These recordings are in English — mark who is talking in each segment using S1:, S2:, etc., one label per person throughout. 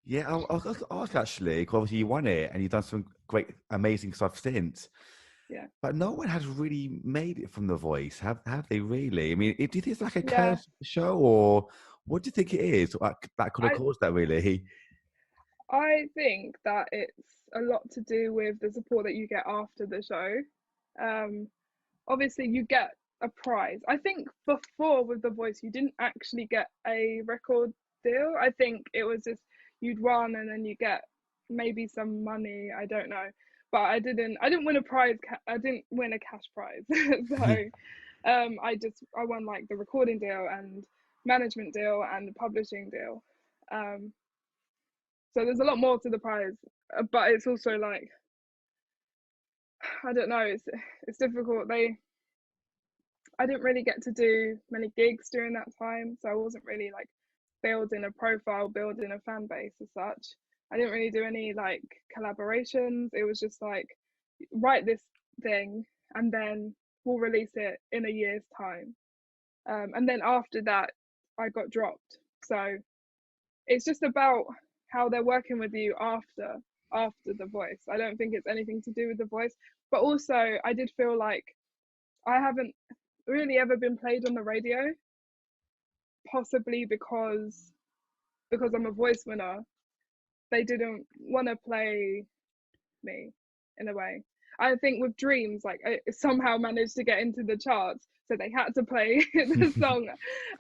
S1: Yeah, I was ask actually, 'cause obviously you won it and you've done some great, amazing stuff since.
S2: Yeah.
S1: But no one has really made it from The Voice, have they really? I mean, do you think it's like a
S2: Yeah.
S1: cursed show, or what do you think it is that could have
S2: I
S1: caused that, really?
S2: I think that it's a lot to do with the support that you get after the show. Um, Obviously, you get a prize. I think before with The Voice, you didn't actually get a record deal. I think it was just you'd won and then you get maybe some money. I don't know, but I didn't win a prize. I didn't win a cash prize. So I won like the recording deal and management deal and the publishing deal. Um, so there's a lot more to the prize, but it's also like I don't know. It's difficult. I didn't really get to do many gigs during that time, so I wasn't really like building a profile, building a fan base as such. I didn't really do any like collaborations. It was just like write this thing and then we'll release it in a year's time. And then after that, I got dropped. So it's just about how they're working with you after the voice. I don't think it's anything to do with the voice, but also I did feel like I haven't really ever been played on the radio, possibly because I'm a voice winner. They didn't want to play me in a way. I think with Dreams, like I somehow managed to get into the charts, so they had to play the song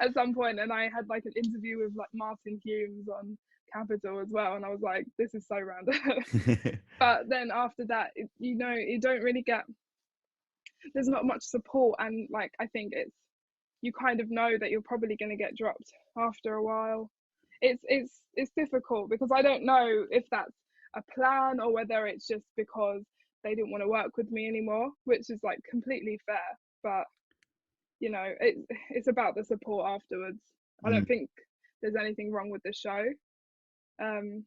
S2: at some point. And I had like an interview with like Martin Humes on Capital as well, and I was like, this is so random. But then after that, you don't really get. There's not much support, and like I think it's you kind of know that you're probably going to get dropped after a while. It's difficult because I don't know if that's a plan or whether it's just because they didn't want to work with me anymore, which is like completely fair. But it's about the support afterwards. I don't
S1: Mm,
S2: think there's anything wrong with the show. Um,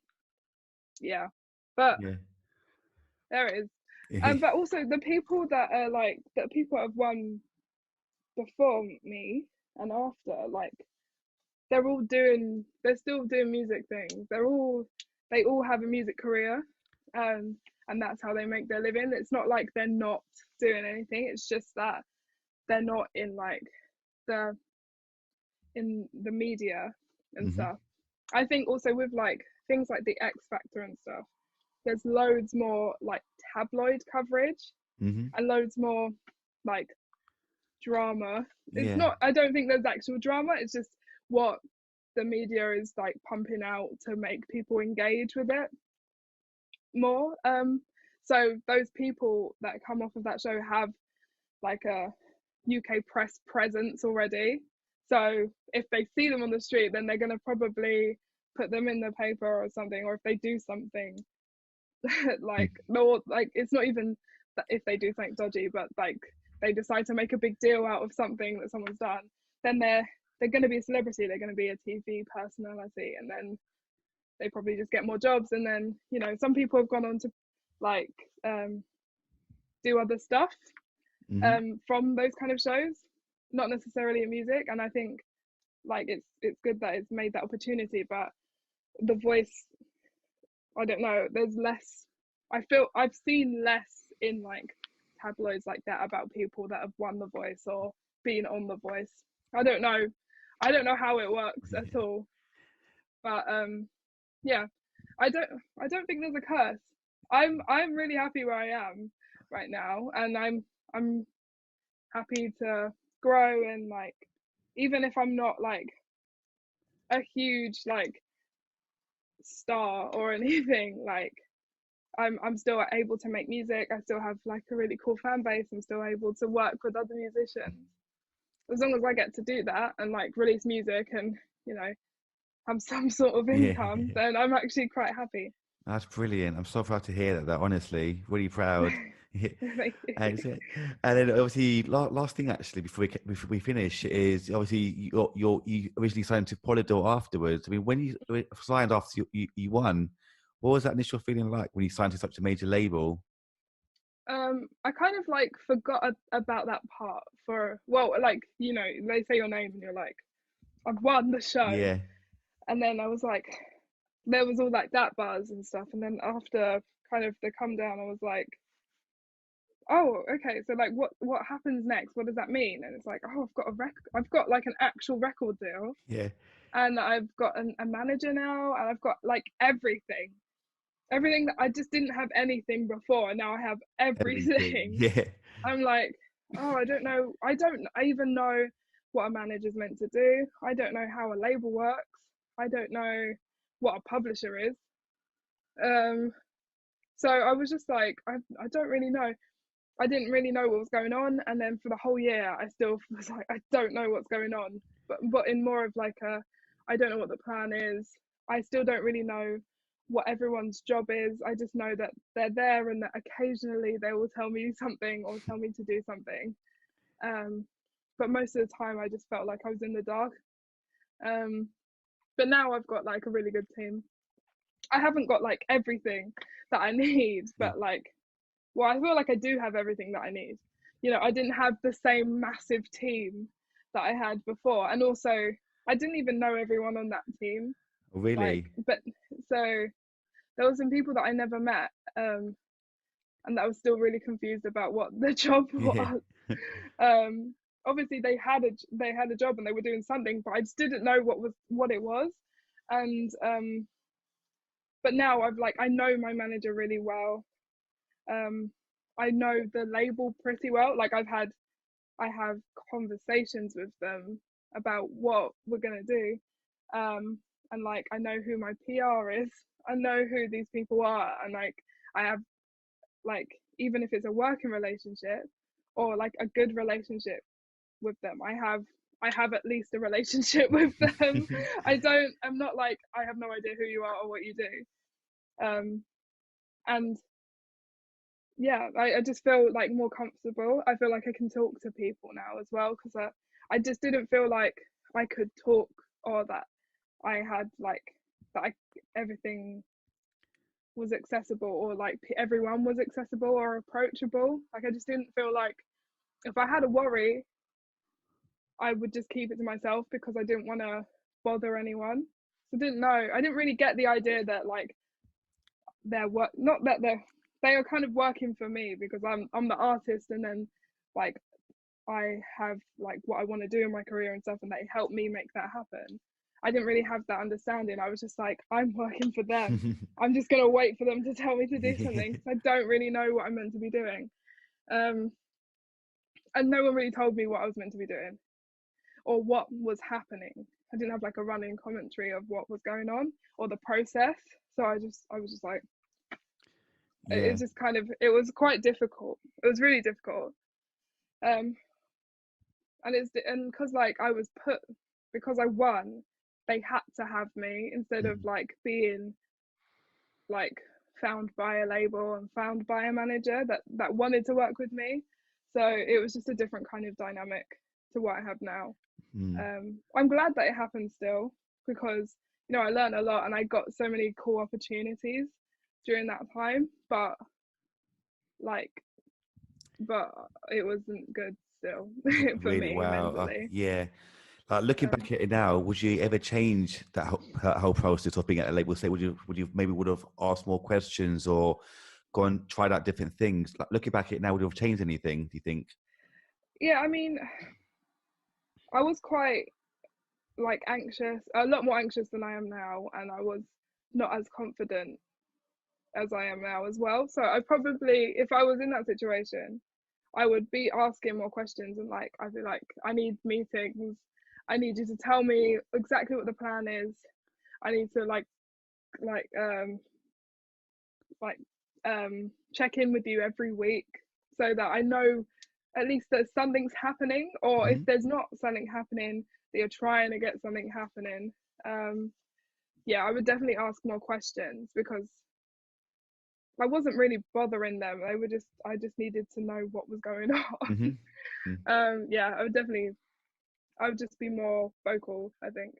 S2: yeah, but
S1: yeah.
S2: there it is. But also the people that are like that people have won before me and after, like they're still doing music things. They all have a music career, um and that's how they make their living. It's not like they're not doing anything, it's just that they're not in like the the media and
S1: Hmm.
S2: stuff. I think also with like things like the X Factor and stuff, there's loads more like tabloid coverage
S1: Hmm.
S2: and loads more like drama. It's
S1: Yeah.
S2: not, I don't think there's actual drama, it's just what the media is like pumping out to make people engage with it more. So those people that come off of that show have like a UK press presence already. So if they see them on the street, then they're going to probably put them in the paper or something. Or if they do something like no, like it's not even that if they do something dodgy, but like they decide to make a big deal out of something that someone's done, then they're going to be a celebrity. They're going to be a TV personality, and then they probably just get more jobs. And then some people have gone on to like um, do other stuff
S1: Hmm.
S2: from those kind of shows, not necessarily in music. And I think like it's good that it's made that opportunity, but the voice, I don't know, there's less. I feel I've seen less in like tabloids like that about people that have won the voice or been on the voice. I don't know. I don't know how it works at all. But yeah, I don't I don't think there's a curse. I'm really happy where I am right now, and I'm happy to grow. And like even if I'm not like a huge like star or anything, like I'm still able to make music. I still have like a really cool fan base. I'm still able to work with other musicians. As long as I get to do that and like release music and you know have some sort of
S1: Yeah.
S2: income, then I'm actually quite happy.
S1: That's brilliant. I'm so proud to hear that, honestly, really proud.
S2: Thank you.
S1: And, and then obviously, last thing actually before we finish is obviously you originally signed to Polydor afterwards. I mean, when you signed after you won, what was that initial feeling like when you signed to such a major label?
S2: I kind of like forgot about that part for like they say your name and you're like, I've won the show,
S1: Yeah.
S2: and then I was like there was all like that buzz and stuff, and then after kind of the come down, I was like, oh, okay, so like what happens next? What does that mean? And it's like, oh, I've got like an actual record deal,
S1: Yeah,
S2: and I've got a manager now, and I've got like everything that I just didn't have anything before, and now I have
S1: everything.
S2: everything.
S1: Yeah,
S2: I'm like, oh, I don't know. I don't even know what a manager's meant to do. I don't know how a label works. I don't know what a publisher is. Um, so I was just like, I don't really know. I didn't really know what was going on, and then for the whole year, I still was like, I don't know what's going on. But in more of like a, I don't know what the plan is. I still don't really know what everyone's job is. I just know that they're there, and that occasionally they will tell me something or tell me to do something. Um, but most of the time, I just felt like I was in the dark. Um, but now I've got like a really good team. I haven't got like everything that I need,
S1: yeah,
S2: but like, well, I feel like I do have everything that I need. You know, I didn't have the same massive team that I had before, and also I didn't even know everyone on that team. Like,
S1: really.
S2: but so there were some people that I never met, and that I was still really confused about what the job
S1: Yeah,
S2: was. Um, Obviously they had a job and they were doing something, but I just didn't know what it was. And but now I know my manager really well. Um, I know the label pretty well. Like I have conversations with them about what we're gonna do. And like I know who my PR is. I know who these people are, and like I have like even if it's a working relationship or like a good relationship with them, I have at least a relationship with them. I'm not like I have no idea who you are or what you do. And yeah, I just feel like more comfortable. I feel like I can talk to people now as well, because I just didn't feel like I could talk, or that I had like that I everything was accessible, or like everyone was accessible or approachable. Like I just didn't feel like if I had a worry, I would just keep it to myself because I didn't want to bother anyone. So I didn't know. I didn't really get the idea that like they're work not that they are kind of working for me because I'm the artist, and then like I have like what I want to do in my career and stuff, and they help me make that happen. I didn't really have that understanding. I was just like, I'm working for them. I'm just gonna wait for them to tell me to do something,
S1: yeah,
S2: because I don't really know what I'm meant to be doing. Um, and no one really told me what I was meant to be doing or what was happening. I didn't have like a running commentary of what was going on or the process. So I was just like,
S1: yeah.
S2: just kind of, it was quite difficult. It was really difficult. Um, and because like I was put, because I won, they had to have me instead of
S1: Mm.
S2: like being like found by a label and found by a manager that wanted to work with me. So it was just a different kind of dynamic to what I have now.
S1: Mm.
S2: I'm glad that it happened still, because you know I learned a lot and I got so many cool opportunities during that time. Like, but it wasn't good still for
S1: Really,
S2: me
S1: wow.
S2: mentally.
S1: Yeah. Looking
S2: Um,
S1: back at it now, would you ever change that whole process of being at a label? Say, would you maybe would have asked more questions or gone tried out different things? Like looking back at it now, would you have changed anything? Do you think?
S2: yeah, I mean, I was quite like anxious, a lot more anxious than I am now, and I was not as confident as I am now as well. So I probably, if I was in that situation, I would be asking more questions, and like I'd be like, I need meetings. I need you to tell me exactly what the plan is. I need to like um like check in with you every week so that I know at least that something's happening, or if
S1: Mhm.
S2: there's not something happening, that you're trying to get something happening. Um, yeah, I would definitely ask more questions because I wasn't really bothering them. They were just I just needed to know what was going on.
S1: Mhm. Mm.
S2: Yeah, I would just be more vocal, I think.